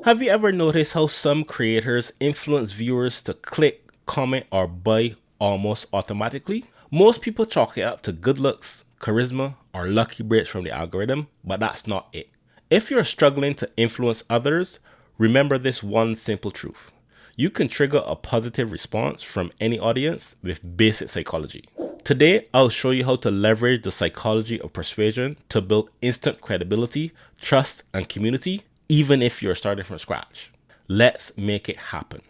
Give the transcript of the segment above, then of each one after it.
Have you ever noticed how some creators influence viewers to click, comment, or buy almost automatically? Most people chalk it up to good looks, charisma, or lucky breaks from the algorithm, but that's not it. If you're struggling to influence others, remember this one simple truth. You can trigger a positive response from any audience with basic psychology. Today, I'll show you how to leverage the psychology of persuasion to build instant credibility, trust, and community, even if you're starting from scratch. Let's make it happen.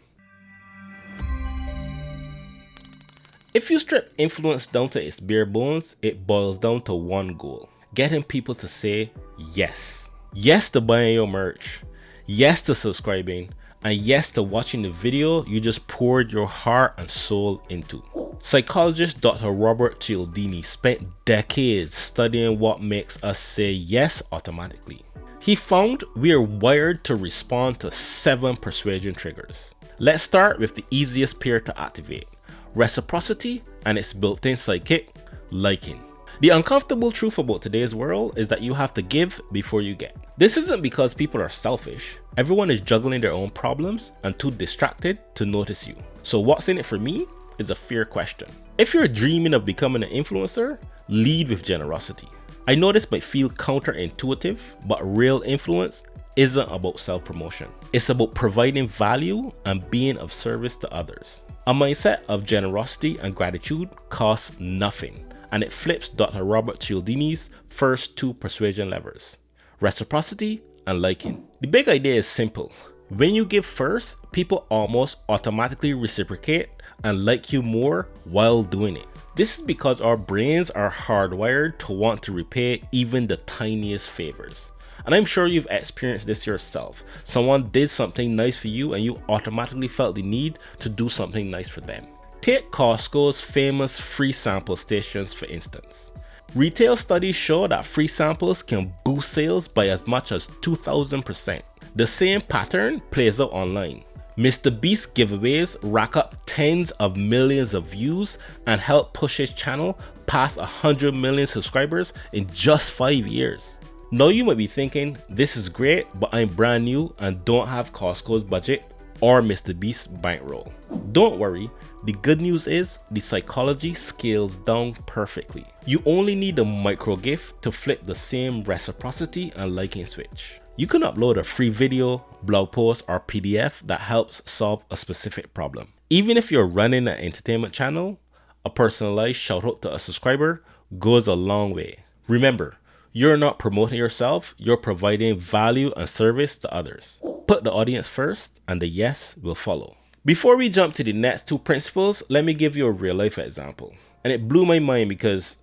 If you strip influence down to its bare bones, it boils down to one goal: getting people to say yes. Yes to buying your merch, yes to subscribing, and yes to watching the video you just poured your heart and soul into. Psychologist Dr. Robert Cialdini spent decades studying what makes us say yes automatically. He found we are wired to respond to 7 persuasion triggers. Let's start with the easiest pair to activate: reciprocity and its built-in sidekick, liking. The uncomfortable truth about today's world is that you have to give before you get. This isn't because people are selfish. Everyone is juggling their own problems and too distracted to notice you. So what's in it for me is a fair question. If you're dreaming of becoming an influencer, lead with generosity. I know this might feel counterintuitive, but real influence isn't about self-promotion. It's about providing value and being of service to others. A mindset of generosity and gratitude costs nothing, and it flips Dr. Robert Cialdini's first 2 persuasion levers: reciprocity and liking. The big idea is simple. When you give first, people almost automatically reciprocate and like you more while doing it. This is because our brains are hardwired to want to repay even the tiniest favors. And I'm sure you've experienced this yourself. Someone did something nice for you and you automatically felt the need to do something nice for them. Take Costco's famous free sample stations for instance. Retail studies show that free samples can boost sales by as much as 2,000%. The same pattern plays out online. Mr. Beast giveaways rack up tens of millions of views and help push his channel past 100 million subscribers in just 5 years. Now you might be thinking, this is great, but I'm brand new and don't have Costco's budget or Mr. Beast's bankroll. Don't worry, the good news is the psychology scales down perfectly. You only need a micro gift to flip the same reciprocity and liking switch. You can upload a free video, blog post, or PDF that helps solve a specific problem. Even if you're running an entertainment channel, a personalized shout out to a subscriber goes a long way. Remember, you're not promoting yourself, you're providing value and service to others. Put the audience first and the yes will follow. Before we jump to the next 2 principles, let me give you a real life example. And it blew my mind because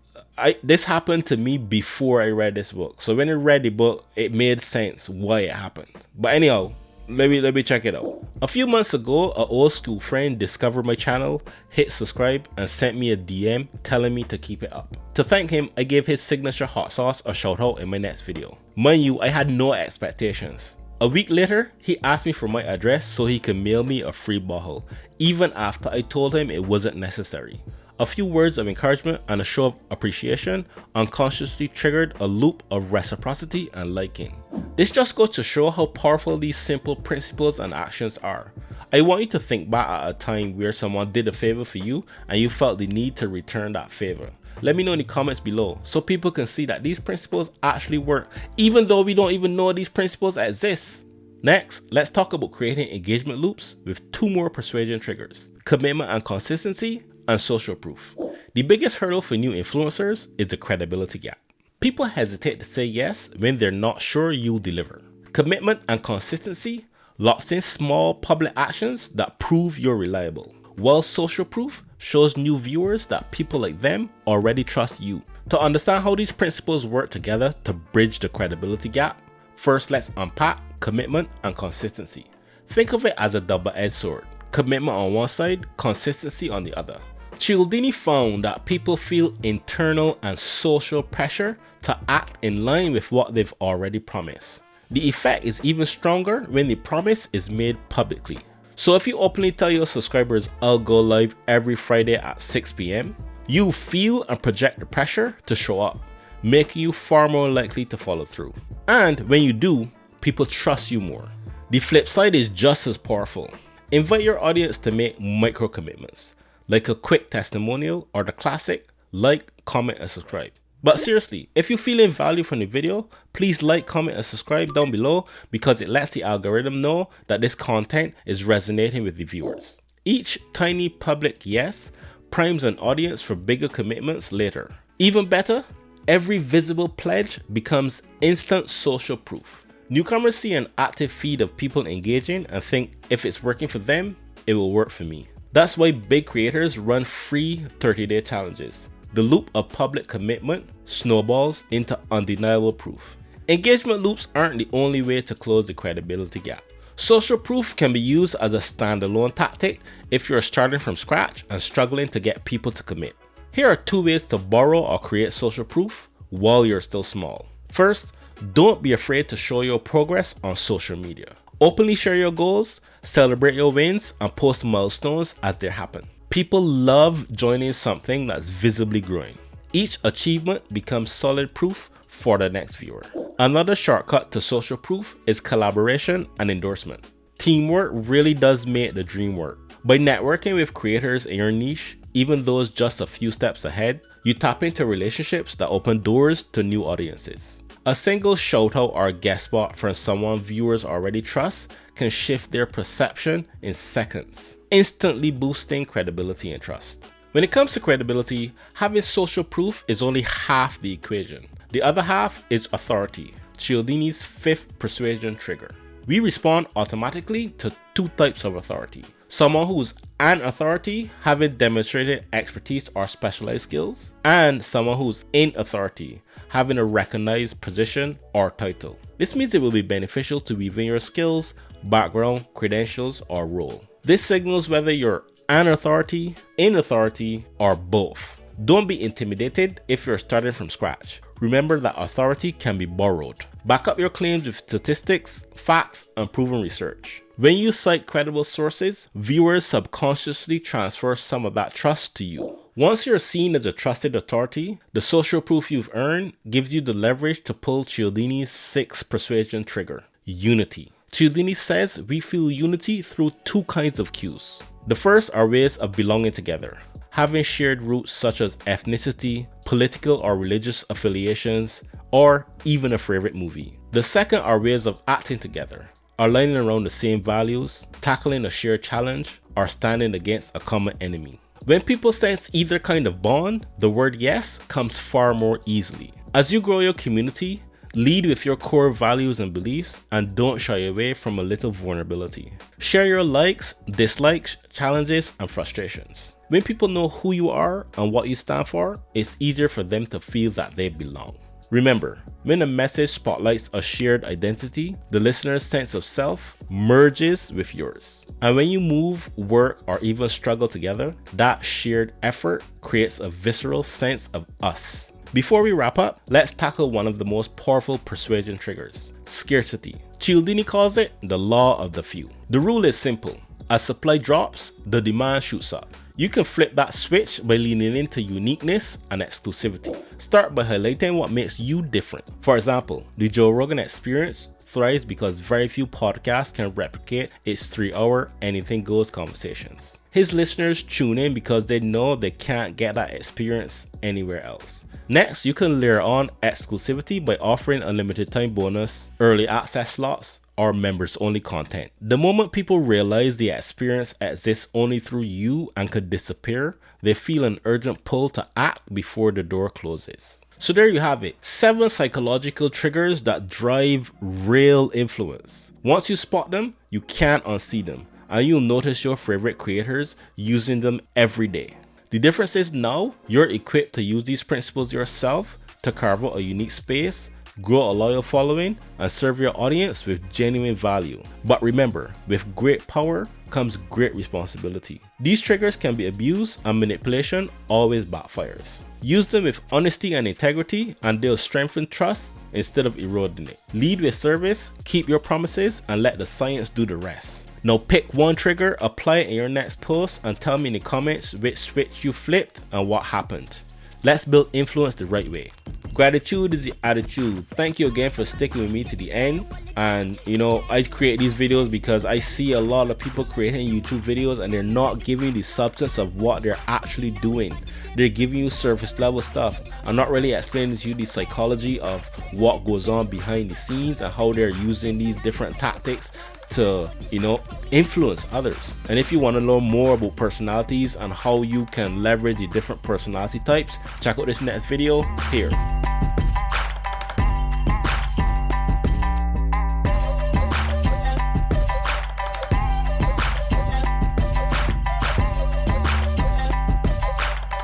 this happened to me before I read this book. So when I read the book, it made sense why it happened. But anyhow, let me check it out. A few months ago, an old school friend discovered my channel, hit subscribe, and sent me a DM telling me to keep it up. To thank him, I gave his signature hot sauce a shout out in my next video. Mind you, I had no expectations. A week later, he asked me for my address so he could mail me a free bottle, even after I told him it wasn't necessary. A few words of encouragement and a show of appreciation unconsciously triggered a loop of reciprocity and liking. This just goes to show how powerful these simple principles and actions are. I want you to think back at a time where someone did a favor for you and you felt the need to return that favor. Let me know in the comments below so people can see that these principles actually work, even though we don't even know these principles exist. Next, let's talk about creating engagement loops with 2 more persuasion triggers: commitment and consistency, and social proof. The biggest hurdle for new influencers is the credibility gap. People hesitate to say yes when they're not sure you'll deliver. Commitment and consistency locks in small public actions that prove you're reliable, while social proof shows new viewers that people like them already trust you. To understand how these principles work together to bridge the credibility gap, first let's unpack commitment and consistency. Think of it as a double-edged sword. Commitment on one side, consistency on the other. Cialdini found that people feel internal and social pressure to act in line with what they've already promised. The effect is even stronger when the promise is made publicly. So if you openly tell your subscribers, I'll go live every Friday at 6 p.m, you feel and project the pressure to show up, making you far more likely to follow through. And when you do, people trust you more. The flip side is just as powerful. Invite your audience to make micro commitments, like a quick testimonial or the classic like, comment, and subscribe. But seriously, if you're feeling value from the video, please like, comment, and subscribe down below because it lets the algorithm know that this content is resonating with the viewers. Each tiny public yes primes an audience for bigger commitments later. Even better, every visible pledge becomes instant social proof. Newcomers see an active feed of people engaging and think if it's working for them, it will work for me. That's why big creators run free 30-day challenges. The loop of public commitment snowballs into undeniable proof. Engagement loops aren't the only way to close the credibility gap. Social proof can be used as a standalone tactic if you're starting from scratch and struggling to get people to commit. Here are 2 ways to borrow or create social proof while you're still small. First, don't be afraid to show your progress on social media. Openly share your goals, celebrate your wins, and post milestones as they happen. People love joining something that's visibly growing. Each achievement becomes solid proof for the next viewer. Another shortcut to social proof is collaboration and endorsement. Teamwork really does make the dream work. By networking with creators in your niche, even those just a few steps ahead, you tap into relationships that open doors to new audiences. A single shout out or guest spot from someone viewers already trust can shift their perception in seconds, instantly boosting credibility and trust. When it comes to credibility, having social proof is only half the equation. The other half is authority, Cialdini's 5th persuasion trigger. We respond automatically to 2 types of authority. Someone who's an authority, having demonstrated expertise or specialized skills, and someone who's in authority, having a recognized position or title. This means it will be beneficial to weave in your skills, background, credentials, or role. This signals whether you're an authority, in authority, or both. Don't be intimidated if you're starting from scratch. Remember that authority can be borrowed. Back up your claims with statistics, facts, and proven research. When you cite credible sources, viewers subconsciously transfer some of that trust to you. Once you're seen as a trusted authority, the social proof you've earned gives you the leverage to pull Cialdini's 6th persuasion trigger, unity. Cialdini says we feel unity through 2 kinds of cues. The first are ways of belonging together, having shared roots such as ethnicity, political or religious affiliations, or even a favorite movie. The second are ways of acting together, aligning around the same values, tackling a shared challenge, or standing against a common enemy. When people sense either kind of bond, the word yes comes far more easily. As you grow your community, lead with your core values and beliefs, and don't shy away from a little vulnerability. Share your likes, dislikes, challenges, and frustrations. When people know who you are and what you stand for, it's easier for them to feel that they belong. Remember, when a message spotlights a shared identity, the listener's sense of self merges with yours. And when you move, work, or even struggle together, that shared effort creates a visceral sense of us. Before we wrap up, let's tackle one of the most powerful persuasion triggers, scarcity. Cialdini calls it the law of the few. The rule is simple. As supply drops, the demand shoots up. You can flip that switch by leaning into uniqueness and exclusivity. Start by highlighting what makes you different. For example, the Joe Rogan Experience thrives because very few podcasts can replicate its 3-hour anything goes conversations. His listeners tune in because they know they can't get that experience anywhere else. Next, you can layer on exclusivity by offering a limited time bonus, early access slots, or members only content. The moment people realize the experience exists only through you and could disappear, they feel an urgent pull to act before the door closes. So there you have it, 7 psychological triggers that drive real influence. Once you spot them, you can't unsee them, and you'll notice your favorite creators using them every day. The difference is now you're equipped to use these principles yourself to carve out a unique space, grow a loyal following, and serve your audience with genuine value. But remember, with great power comes great responsibility. These triggers can be abused, and manipulation always backfires. Use them with honesty and integrity, and they'll strengthen trust instead of eroding it. Lead with service, keep your promises, and let the science do the rest. Now pick one trigger, apply it in your next post, and tell me in the comments which switch you flipped and what happened. Let's build influence the right way. Gratitude is the attitude. Thank you again for sticking with me to the end. And you know, I create these videos because I see a lot of people creating YouTube videos and they're not giving the substance of what they're actually doing. They're giving you surface level stuff. I'm not really explaining to you the psychology of what goes on behind the scenes and how they're using these different tactics to, you know, influence others. And if you want to learn more about personalities and how you can leverage the different personality types, check out this next video here.